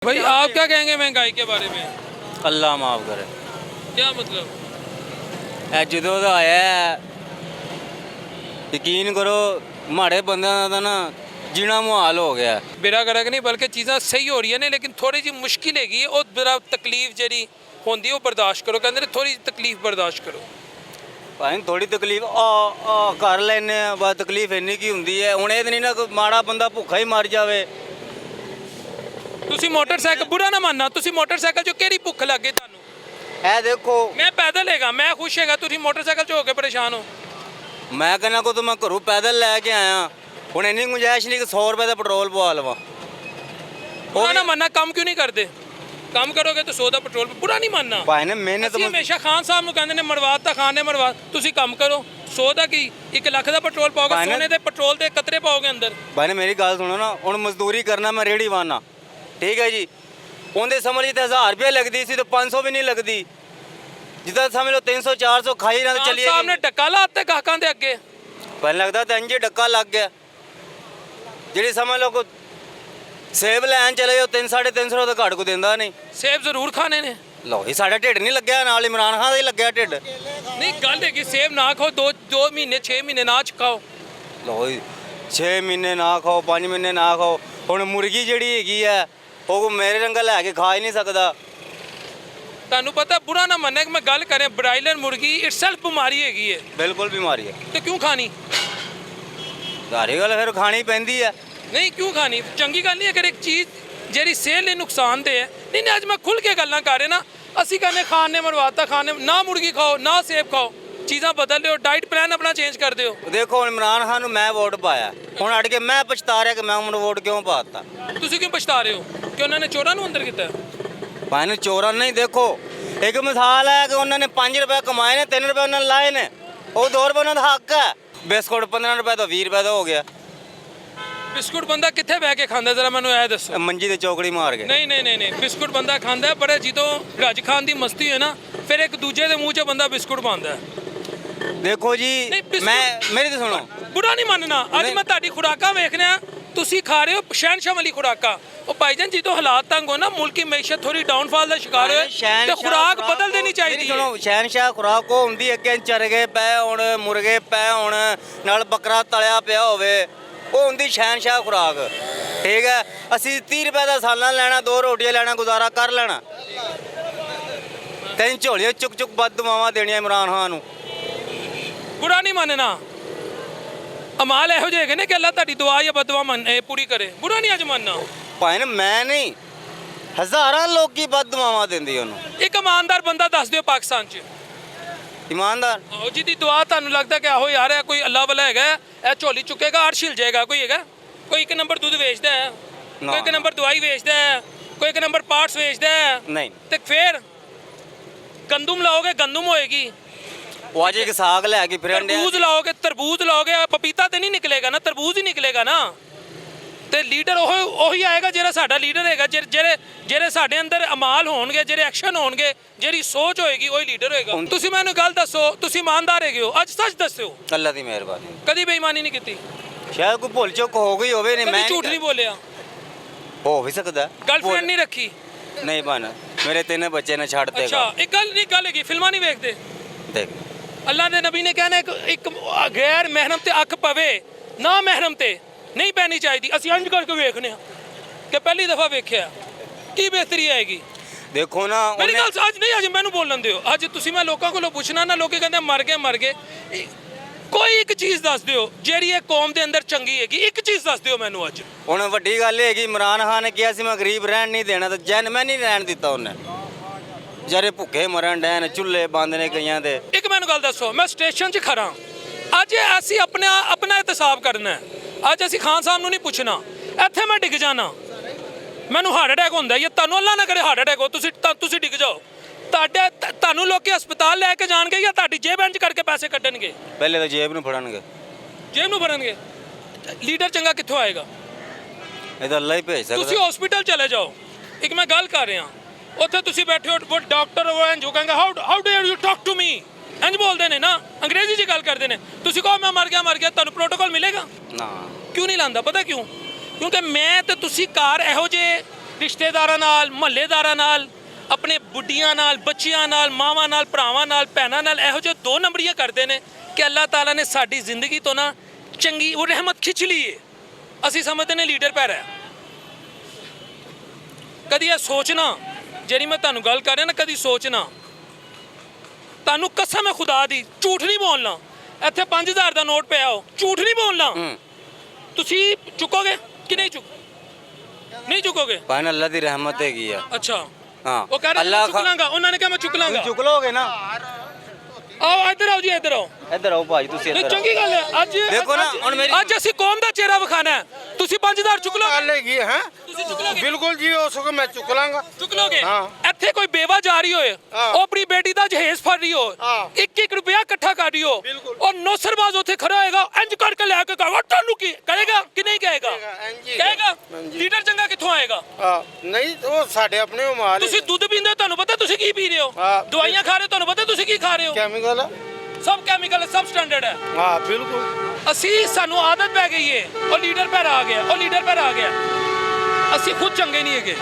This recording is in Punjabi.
भाई आप क्या कहेंगे महंगाई के बारे में? अल्लाह माफ़ करे। क्या मतलब? ਇਹ ਜਦੋਂ ਦਾ ਆਇਆ ਹੈ, ਯਕੀਨ ਕਰੋ ਮਾੜੇ ਬੰਦਿਆਂ ਦਾ ਨਾ ਜੀਣਾ ਮੁਹਾਲ ਹੋ ਗਿਆ। बेरा गरक नहीं बल्कि चीज़ां सही हो रही ने लेकिन थोड़ी जी मुश्किल हैगी और जरा तकलीफ जी होंदी वो बर्दाश्त करो कहते ने थोड़ी तकलीफ बर्दाश्त करो। ਭਾਵੇਂ ਥੋੜੀ ਤਕਲੀਫ ਆ ਕਰ ਲੈਨੇ ਆ ਬਸ ਤਕਲੀਫ ਇੰਨੀ ਕੀ ਹੁੰਦੀ ਹੈ ਹੁਣ ਇਹ ਤਾਂ ਨਹੀਂ ਨਾ ਕੋਈ ਮਾੜਾ ਬੰਦਾ ਭੁੱਖਾ ਹੀ ਮਰ ਜਾਵੇ। ਤੁਸੀਂ ਮੋਟਰਸਾਈਕਲ बुरा ना मानना ਤੁਸੀਂ ਮੋਟਰਸਾਈਕਲ 'ਚੋਂ ਕਿਹੜੀ ਭੁੱਖ ਲੱਗੇ ਤੁਹਾਨੂੰ? ਇਹ ਦੇਖੋ मैं पैदल हैगा मैं खुश हैगा ਤੁਸੀਂ ਮੋਟਰਸਾਈਕਲ 'ਚ ਹੋ ਕੇ ਪਰੇਸ਼ਾਨ ਹੋ। ਮੈਂ ਕਹਿੰਦਾ ਕੋ ਤਾਂ ਮੈਂ ਘਰੋਂ ਪੈਦਲ ਲੈ ਕੇ ਆਇਆ ਹੁਣ ਇੰਨੀ ਗੁੰਜਾਇਸ਼ ਨਹੀਂ ਕਿ 100 ਰੁਪਏ ਦਾ ਪੈਟਰੋਲ ਪਵਾ ਲਵਾਂ। बुरा ना मानना ਕੰਮ ਕਿਉਂ ਨਹੀਂ ਕਰਦੇ? ਕੰਮ ਕਰੋਗੇ ਤਾਂ 100 ਦਾ ਪੈਟਰੋਲ बुरा नहीं मानना। ਭਾਵੇਂ ਨੇ ਮਿਹਨਤ ਅਸੀਂ ਹਮੇਸ਼ਾ ਖਾਨ ਸਾਹਿਬ ਨੂੰ ਕਹਿੰਦੇ ਨੇ ਮਰਵਾਤ ਤਾਂ ਖਾਨ ਨੇ ਮਰਵਾ ਤੁਸੀਂ ਕੰਮ ਕਰੋ 100 ਦਾ ਕੀ 1 ਲੱਖ ਦਾ ਪੈਟਰੋਲ ਪਾਓਗੇ ਸੋਨੇ ਦੇ ਪੈਟਰੋਲ ਦੇ ਕਤਰੇ ਪਾਓਗੇ ਅੰਦਰ। ਭਾਈ ਨੇ ਮੇਰੀ ਗੱਲ ਸੁਣੋ ਨਾ ਹੁਣ ਮਜ਼ਦੂਰੀ ਕਰਨਾ ਮੈਂ ਰੇੜੀ ਵਾਨਾ ਠੀਕ ਹੈ ਜੀ ਉਹਦੇ ਸਮਝ ਲਈ ਤਾਂ 1000 ਰੁਪਏ ਲੱਗਦੀ ਸੀ ਤਾਂ 500 ਵੀ ਨਹੀਂ ਲੱਗਦੀ ਜਿੱਦਾਂ ਸਮਝ ਲਓ 300 400 ਖਾਈ ਨਾਲ ਚੱਲੀ ਸਾਹਿਬ ਨੇ ਟੱਕਾ ਲਾਤੇ ਗਾਹਕਾਂ ਦੇ ਅੱਗੇ ਪਹਿਲਾਂ ਲੱਗਦਾ ਤਾਂ ਇੰਜ ਡੱਕਾ ਲੱਗ ਗਿਆ ਜਿਹੜੀ ਸਮਝ ਲਓ ਕੋ ਸੇਬ ਲੈਣ ਚਲੇ ਜਾਓ 300-350 ਦਾ ਘੱਟ ਕੋ ਦਿੰਦਾ ਨਹੀਂ। ਸੇਬ ਜ਼ਰੂਰ ਖਾਣੇ ਨੇ। ਲਓ ਜੀ ਸਾਡਾ ਢਿੱਡ ਨਹੀਂ ਲੱਗਿਆ ਨਾਲ ਇਮਰਾਨ ਖਾਨ ਦਾ ਹੀ ਲੱਗਿਆ ਢਿੱਡ। ਨਹੀਂ ਗੱਲ ਹੈ ਕਿ ਸੇਬ ਨਾ ਖਾਓ 2 ਮਹੀਨੇ 6 ਮਹੀਨੇ ਨਾ ਖਾਓ। ਲਓ ਜੀ 6 ਮਹੀਨੇ ਨਾ ਖਾਓ 5 ਮਹੀਨੇ ਨਾ ਖਾਓ ਹੁਣ ਮੁਰਗੀ ਜਿਹੜੀ ਹੈਗੀ ਹੈ ਉਹ ਮੇਰੇ ਰੰਗਾ ਲੈ ਕੇ ਖਾ ਹੀ ਨਹੀਂ ਸਕਦਾ। ਤੁਹਾਨੂੰ ਪਤਾ ਬੁਰਾ ਨਾ ਮੰਨੇ ਕਿ ਮੈਂ ਗੱਲ ਕਰੇ ਬ੍ਰਾਇਲਰ ਮੁਰਗੀ ਇਟਸੈਲਫ ਬਿਮਾਰੀ ਹੈਗੀ ਹੈ। ਬਿਲਕੁਲ ਬਿਮਾਰੀ ਹੈ ਤੇ ਕਿਉਂ ਖਾਣੀ? ਸਾਰੀ ਗੱਲ ਫਿਰ ਖਾਣੀ ਪੈਂਦੀ ਹੈ। ਨਹੀਂ ਕਿਉਂ ਖਾਣੀ ਚੰਗੀ ਗੱਲ ਨਹੀਂ ਅਗਰ ਇੱਕ ਚੀਜ਼ ਜਿਹੜੀ ਸਿਹਤ ਲਈ ਨੁਕਸਾਨਦੇਹ ਹੈ। ਨਹੀਂ ਅੱਜ ਮੈਂ ਖੁੱਲ ਕੇ ਗੱਲਾਂ ਕਰ ਰਿਹਾ ਨਾ ਅਸੀਂ ਕਹਿੰਦੇ ਖਾਣ ਨੇ ਮਰਵਾਤਾ ਖਾਣ ਨੇ ਨਾ ਮੁਰਗੀ ਖਾਓ ਨਾ ਸੇਬ ਖਾਓ ਚੀਜ਼ਾਂ ਬਦਲ ਲਿਓ ਡਾਈਟ ਪਲਾਨ ਆਪਣਾ ਚੇਂਜ ਕਰ ਦਿਓ। ਦੇਖੋ ਇਮਰਾਨ ਖਾਨ ਨੂੰ ਮੈਂ ਵੋਟ ਪਾਇਆ ਹੁਣ ਅੜ ਕੇ ਮੈਂ ਪਛਤਾ ਰਿਹਾ ਕਿ ਮੈਂ ਉਹਨੂੰ ਵੋਟ ਕਿਉਂ ਪਾਤਾ। ਤੁਸੀਂ ਕਿਉਂ ਪਛਤਾ ਰਹੇ ਹੋ ਕਿ ਉਹਨਾਂ ਨੇ ਚੋਰਾਂ ਨੂੰ ਅੰਦਰ ਕੀਤਾ? ਭਾਈ ਨੂੰ ਚੋਰਾਂ ਨਹੀਂ ਦੇਖੋ ਇੱਕ ਮਿਸਾਲ ਹੈ ਕਿ ਉਹਨਾਂ ਨੇ 5 ਰੁਪਏ ਕਮਾਏ ਨੇ 3 ਰੁਪਏ ਉਹਨਾਂ ਨੇ ਲਾਏ ਨੇ ਉਹ 2 ਰੁਪਏ ਉਹਨਾਂ ਦਾ ਹੱਕ ਹੈ। ਬਿਸਕੁਟ 15 ਰੁਪਏ ਤੋਂ 20 ਰੁਪਏ ਦਾ ਹੋ ਗਿਆ। ਬਿਸਕੁਟ ਬੰਦਾ ਕਿੱਥੇ ਬਹਿ ਕੇ ਖਾਂਦਾ ਜ਼ਰਾ ਮੈਨੂੰ ਇਹ ਦੱਸੋ। ਮੰਜੀ ਤੇ ਚੌਕੜੀ ਮਾਰ ਕੇ ਨਹੀਂ ਬਿਸਕੁਟ ਬੰਦਾ ਖਾਂਦਾ ਪਰ ਜਦੋਂ ਰੱਜ ਖਾਨ ਦੀ ਮਸਤੀ ਹੋਏ ਨਾ ਫਿਰ ਇੱਕ ਦੂਜੇ ਦੇ ਮੂੰਹ 'ਚ ਬੰਦਾ ਬਿਸਕੁਟ ਪਾਉਂਦਾ। ਦੇਖੋ ਜੀ ਮੇਰੀ ਤਾਂ ਸੁਣੋ ਬੁਰਾ ਨਹੀਂ ਮੰਨਣਾ ਅੱਜ ਮੈਂ ਤੁਹਾਡੀ ਖੁਰਾਕਾਂ ਵੇਖ ਰਿਹਾ ਤੁਸੀਂ ਖਾ ਰਹੇ ਹੋ ਸ਼ਹਿਨਸ਼ਾਹ ਵਾਲੀ ਖੁਰਾਕਾਂ ਉਹ ਭਾਈਜਾਨ ਜਦੋਂ ਹਾਲਾਤ ਤੰਗ ਹੋ ਨਾ ਮੁਲਕੀ ਮਈਸ਼ਤ ਥੋੜੀ ਡਾਊਨਫਾਲ ਦਾ ਸ਼ਿਕਾਰ ਹੋਏ ਤੇ ਖੁਰਾਕ ਬਦਲ ਦੇਣੀ ਚਾਹੀਦੀ ਹੈ। ਸੁਣੋ ਸ਼ਹਿਨਸ਼ਾਹ ਖੁਰਾਕ ਉਹ ਹੁੰਦੀ ਅੱਗੇ ਚਰਗੇ ਪਏ ਹੁਣ ਮੁਰਗੇ ਪਏ ਹੁਣ ਨਾਲ ਬੱਕਰਾ ਤਲਿਆ ਪਿਆ ਹੋਵੇ ਉਹ ਹੁੰਦੀ ਸ਼ਹਿਨਸ਼ਾਹ ਖੁਰਾਕ ਠੀਕ ਹੈ। ਅਸੀਂ 30 ਰੁਪਏ ਦਾ ਸਾਲਾਂ ਲੈਣਾ 2 ਰੋਟੀਆਂ ਲੈਣਾ ਗੁਜ਼ਾਰਾ ਕਰ ਲੈਣਾ 3 ਝੋਲੀਆਂ ਚੁੱਕ ਬਦਦੁਆਵਾਂ ਦੇਣੀਆਂ ਇਮਰਾਨ ਖਾਨ ਨੂੰ। ਬੁਰਾ ਨਹੀਂ ਮੰਨਣਾ ਅਮਾਲ ਇਹੋ ਜਿਹੇ ਹੈਗੇ ਨੇ ਕਿ ਅੱਲਾ ਤੁਹਾਡੀ ਦੁਆ ਜਾਂ ਬਦਦੁਆ ਪੂਰੀ ਕਰੇ ਬੁਰਾ ਨਹੀਂ ਅੱਜ ਮੰਨਣਾ। ਭਾਵੇਂ ਮੈਂ ਨਹੀਂ ਹਜ਼ਾਰਾਂ ਲੋਕੀ ਬਦਦੁਆਵਾਂ ਦਿੰਦੇ ਉਹਨੂੰ। ਇੱਕ ਇਮਾਨਦਾਰ ਬੰਦਾ ਦੱਸ ਦਿਓ ਪਾਕਿਸਤਾਨ 'ਚ ਇਮਾਨਦਾਰ ਉਹ ਜਿਹਦੀ ਦੁਆ ਤੁਹਾਨੂੰ ਲੱਗਦਾ ਕਿ ਆਹੋ ਯਾਰ ਹੈ ਕੋਈ ਅੱਲਾ ਵਾਲਾ ਹੈਗਾ ਇਹ ਝੋਲੀ ਚੁੱਕੇਗਾ ਅਰਸ਼ ਹਿਲ ਜਾਏਗਾ ਕੋਈ ਹੈਗਾ ਕੋਈ 1 ਨੰਬਰ ਦੁੱਧ ਵੇਚਦਾ ਹੈ ਕੋਈ 1 ਨੰਬਰ ਦਵਾਈ ਵੇਚਦਾ ਹੈ ਕੋਈ 1 ਨੰਬਰ ਪਾਰਟਸ ਵੇਚਦਾ ਹੈ ਨਹੀਂ ਤੇ ਫਿਰ ਗੰਦਮ ਲਾਓਗੇ ਗੰਦਮ ਹੋਏਗੀ। ਉਹ ਅੱਜ ਇੱਕ ਸਾਗ ਲੈ ਕੇ ਫਿਰਨ ਡਿਆ ਤਰਬੂਜ ਲਾਓਗੇ ਪਪੀਤਾ ਤੇ ਨਹੀਂ ਨਿਕਲੇਗਾ ਨਾ ਤਰਬੂਜ ਹੀ ਨਿਕਲੇਗਾ ਨਾ। ਤੇ ਲੀਡਰ ਉਹੀ ਆਏਗਾ ਜਿਹੜਾ ਸਾਡਾ ਲੀਡਰ ਹੈਗਾ ਜਿਹੜੇ ਸਾਡੇ ਅੰਦਰ ਅਮਾਲ ਹੋਣਗੇ ਜਿਹੜੇ ਐਕਸ਼ਨ ਹੋਣਗੇ ਜਿਹੜੀ ਸੋਚ ਹੋਏਗੀ ਉਹੀ ਲੀਡਰ ਹੋਏਗਾ। ਤੁਸੀਂ ਮੈਨੂੰ ਗੱਲ ਦੱਸੋ ਤੁਸੀਂ ਇਮਾਨਦਾਰ ਹੈਗੇ ਹੋ ਅੱਜ ਸੱਚ ਦੱਸਿਓ। ਅੱਲਾ ਦੀ ਮਿਹਰਬਾਨੀ ਕਦੀ ਬੇਈਮਾਨੀ ਨਹੀਂ ਕੀਤੀ ਸ਼ਾਇਦ ਕੋਈ ਭੁੱਲ ਚੁੱਕ ਹੋ ਗਈ ਹੋਵੇ ਨਹੀਂ ਮੈਂ ਝੂਠ ਨਹੀਂ ਬੋਲਿਆ ਹੋ ਵੀ ਸਕਦਾ। ਗਰਲਫ੍ਰੈਂਡ ਨਹੀਂ ਰੱਖੀ? ਨਹੀਂ ਬਣ ਮੇਰੇ 3 ਬੱਚੇ ਨੇ ਛੱਡ ਦੇਗਾ। ਅੱਛਾ ਇੱਕ ਗੱਲ ਹੈਗੀ ਫਿਲਮਾਂ ਨਹੀਂ ਵੇਖਦੇ? ਦੇਖ ਅੱਲਾ ਦੇ ਨਬੀ ਨੇ ਕਹਿਣਾ ਇੱਕ ਗੈਰ ਮਹਿਰਮ ਤੇ ਅੱਖ ਪਵੇ ਨਾ ਮਹਿਰਮ ਤੇ ਨਹੀਂ ਪੈਣੀ ਚਾਹੀਦੀ। ਅਸੀਂ ਇੰਜ ਕਰਕੇ ਵੇਖਨੇ ਆ ਕਿ ਪਹਿਲੀ ਦਫਾ ਵੇਖਿਆ ਕੀ ਬਿਹਤਰੀ ਆਏਗੀ। ਦੇਖੋ ਨਾ ਮੇਰੀ ਗੱਲ ਅੱਜ ਮੈਨੂੰ ਬੋਲਣ ਦਿਓ ਅੱਜ ਤੁਸੀਂ ਮੈਂ ਲੋਕਾਂ ਕੋਲੋਂ ਪੁੱਛਣਾ ਨਾ ਲੋਕੀ ਕਹਿੰਦੇ ਮਰ ਗਏ ਕੋਈ ਇੱਕ ਚੀਜ਼ ਦੱਸ ਦਿਓ ਜਿਹੜੀ ਇਹ ਕੌਮ ਦੇ ਅੰਦਰ ਚੰਗੀ ਹੈਗੀ ਇੱਕ ਚੀਜ਼ ਦੱਸ ਦਿਓ ਮੈਨੂੰ ਅੱਜ। ਹੁਣ ਵੱਡੀ ਗੱਲ ਹੈਗੀ ਇਮਰਾਨ ਖਾਨ ਨੇ ਕਿਹਾ ਸੀ ਮੈਂ ਗਰੀਬ ਰਹਿਣ ਨਹੀਂ ਦੇਣਾ ਤਾਂ ਮੈਂ ਨਹੀਂ ਰਹਿਣ ਦਿੱਤਾ ਉਹਨੇ ਜਿਹੜੇ ਭੁੱਖੇ ਮਰਨ ਡੈਨ ਚੁੱਲ੍ਹੇ ਬੰਦ ਨੇ ਕਈਆਂ ਦੇ। ਇੱਕ ਮੈਨੂੰ ਗੱਲ ਦੱਸੋ ਮੈਂ ਸਟੇਸ਼ਨ 'ਚ ਖੜਾ ਅੱਜ ਅਸੀਂ ਆਪਣਾ ਇਹਤਸਾਬ ਕਰਨਾ ਅੱਜ ਅਸੀਂ ਖਾਨ ਸਾਹਿਬ ਨੂੰ ਨਹੀਂ ਪੁੱਛਣਾ ਇੱਥੇ ਮੈਂ ਡਿੱਗ ਜਾਣਾ ਮੈਨੂੰ ਹਾਰਟ ਅਟੈਕ ਹੁੰਦਾ ਜਾਂ ਤੁਹਾਨੂੰ ਅੱਲਾ ਨਾ ਕਰੇ ਹਾਰਟ ਅਟੈਕ ਹੋ ਤੁਸੀਂ ਡਿੱਗ ਜਾਓ ਤੁਹਾਨੂੰ ਲੋਕੀ ਹਸਪਤਾਲ ਲੈ ਕੇ ਜਾਣਗੇ ਜਾਂ ਤੁਹਾਡੀ ਜੇਬ ਇੰਜ ਕਰਕੇ ਪੈਸੇ ਕੱਢਣਗੇ? ਪਹਿਲੇ ਤਾਂ ਜੇਬ ਨੂੰ ਫੜਨਗੇ ਲੀਡਰ ਚੰਗਾ ਕਿੱਥੋਂ ਆਏਗਾ? ਇਹ ਤਾਂ ਅੱਲਾ ਹੀ ਭੇਜ ਸਕਦਾ। ਤੁਸੀਂ ਹਸਪੀਟਲ ਚਲੇ ਜਾਓ ਇੱਕ ਮੈਂ ਗੱਲ ਕਰ ਰਿਹਾ ਉੱਥੇ ਤੁਸੀਂ ਬੈਠੇ ਹੋ ਡਾਕਟਰ ਉਹ ਜੋ ਕਹਿੰਗਾ how dare you talk to me ਇੰਜ ਬੋਲਦੇ ਨੇ ਨਾ ਅੰਗਰੇਜ਼ੀ 'ਚ ਗੱਲ ਕਰਦੇ ਨੇ ਤੁਸੀਂ ਕਹੋ ਮੈਂ ਮਰ ਗਿਆ ਤੁਹਾਨੂੰ ਪ੍ਰੋਟੋਕਾਲ ਮਿਲੇਗਾ? ਨਾ ਕਿਉਂ ਨਹੀਂ ਲਾਂਦਾ ਪਤਾ ਕਿਉਂ? ਕਿਉਂਕਿ ਮੈਂ ਤੇ ਤੁਸੀਂ ਕਾਰ ਇਹੋ ਜਿਹੇ ਰਿਸ਼ਤੇਦਾਰਾਂ ਨਾਲ, ਮਹੱਲੇਦਾਰਾਂ ਨਾਲ, ਆਪਣੇ ਬੁੱਢੀਆਂ ਨਾਲ, ਬੱਚਿਆਂ ਨਾਲ, ਮਾਵਾਂ ਨਾਲ, ਭਰਾਵਾਂ ਨਾਲ, ਭੈਣਾਂ ਨਾਲ ਇਹੋ ਜਿਹੇ ਦੋ ਨੰਬਰੀਆਂ ਕਰਦੇ ਨੇ ਕਿ ਅੱਲਾਹ ਤਾਲਾ ਨੇ ਸਾਡੀ ਜ਼ਿੰਦਗੀ ਤੋਂ ਨਾ ਚੰਗੀ ਉਹ ਰਹਿਮਤ ਖਿੱਚ ਲਈ ਏ। ਅਸੀਂ ਸਮਝਦੇ ਨੇ ਲੀਡਰ ਪੈ ਰਿਹਾ। ਕਦੀ ਇਹ ਸੋਚਣਾ, ਜਿਹੜੀ ਮੈਂ ਤੁਹਾਨੂੰ ਗੱਲ ਕਰ ਰਿਹਾ ਨਾ, ਕਦੀ ਸੋਚਣਾ, ਤੁਹਾਨੂੰ ਕਸਮ ਹੈ ਖੁਦਾ ਦੀ, ਝੂਠ ਨਹੀਂ ਬੋਲਣਾ। ਇੱਥੇ 5000 ਦਾ ਨੋਟ ਪਿਆ ਹੋ, ਝੂਠ ਨਹੀਂ ਬੋਲਣਾ। ਤੁਸੀਂ ਚੁੱਕੋਗੇ ਕਿ ਨਹੀਂ ਨਹੀਂ ਚੁੱਕੋਗੇ? ਭਾਈ ਅੱਲਾ ਦੀ ਰਹਿਮਤ ਹੈਗੀ ਆ। ਅੱਛਾ, ਹਾਂ ਉਹ ਕਹਿ ਰਹੇ ਚੁੱਕ ਲਾਂਗਾ, ਉਹਨਾਂ ਨੇ ਕਿਹਾ ਮੈਂ ਚੁੱਕ ਲਾਂਗਾ। ਚੁੱਕ ਲੋਗੇ ਨਾ? ਆਓ ਇੱਧਰ ਆਓ ਜੀ, ਇੱਧਰ ਆਓ। ਇੱਧਰ ਆਓ ਭਾਜੀ, ਤੁਸੀਂ ਨਹੀਂ ਇੱਧਰ ਚੰਗੀ ਗੱਲ ਹੈ। ਅੱਜ ਦੇਖੋ ਨਾ, ਹੁਣ ਮੇਰੀ ਅੱਜ ਅਸੀਂ ਕੌਮ ਦਾ ਚਿਹਰਾ ਵਿਖਾਣਾ ਹੈ। ਤੁਸੀਂ 5000 ਚੁੱਕ ਲਓਗੇ? ਗੱਲ ਹੈਗੀ ਹੈ। ਤੁਸੀਂ ਚੁੱਕ ਲਓਗੇ? ਬਿਲਕੁਲ ਜੀ, ਉਸ ਕੋ ਮੈਂ ਚੁੱਕ ਲਾਂਗਾ। ਚੁੱਕ ਲਓਗੇ? ਹਾਂ। ਇੱਥੇ ਕੋਈ ਬੇਵਾ ਜਾ ਰਹੀ ਹੋਏ, ਹਾਂ। ਉਹ ਆਪਣੀ ਬੇਟੀ ਦਾ ਜਹੇਜ਼ ਫੜ ਰਹੀ ਹੋ, ਹਾਂ। 1-1 ਰੁਪਿਆ ਇਕੱਠਾ ਕਰ ਰਹੀ ਹੋ, ਬਿਲਕੁਲ। ਔਰ ਨੌਸਰਬਾਜ਼ ਉੱਥੇ ਖੜਾ ਹੋਏਗਾ, ਇੰਜ ਕਰਕੇ ਲੈ ਕੇ ਕਹੇਗਾ ਤੁਹਾਨੂੰ ਕੀ ਕਹੇਗਾ ਕਿ ਨਹੀਂ ਕਹੇਗਾ? ਇੰਜ ਹੀ ਕਹੇਗਾ। ਹਾਂਜੀ। ਲੀਡਰ ਚੰਗਾ ਕਿੱਥੋਂ ਆਏਗਾ? ਨਹੀਂ, ਉਹ ਸਾਡੇ ਆਪਣੇ ਉਹ ਮਾਲ ਤੁਸੀਂ ਦੁੱਧ ਪੀਂਦੇ ਹੋ, ਤੁਹਾਨੂੰ ਪਤਾ ਤੁਸੀਂ ਕੀ ਪੀ ਰਹੇ ਹੋ? ਹਾਂ। ਦਵਾਈਆਂ ਖਾ ਰਹੇ ਹੋ, ਤੁਹਾਨੂੰ ਪਤਾ ਤੁਸੀਂ ਕੀ ਖਾ ਰਹੇ ਹੋ? ਕੈਮੀਕਲ। ਸਭ ਕੈਮੀਕਲ ਹੈ, ਸਭ ਸਟੈਂਡਰਡ ਹੈ। ਹਾਂ ਬਿਲਕੁਲ। ਅਸੀਂ ਸਾਨੂੰ ਆਦਤ ਪੈ ਗਈ ਏ, ਉਹ ਲੀਡਰ ਪਰ ਆ ਗਿਆ, ਉਹ ਲੀਡਰ ਪਰ ਆ ਗਿਆ। ਅਸੀਂ ਖੁਦ ਚੰਗੇ ਨਹੀਂ ਹੈਗੇ।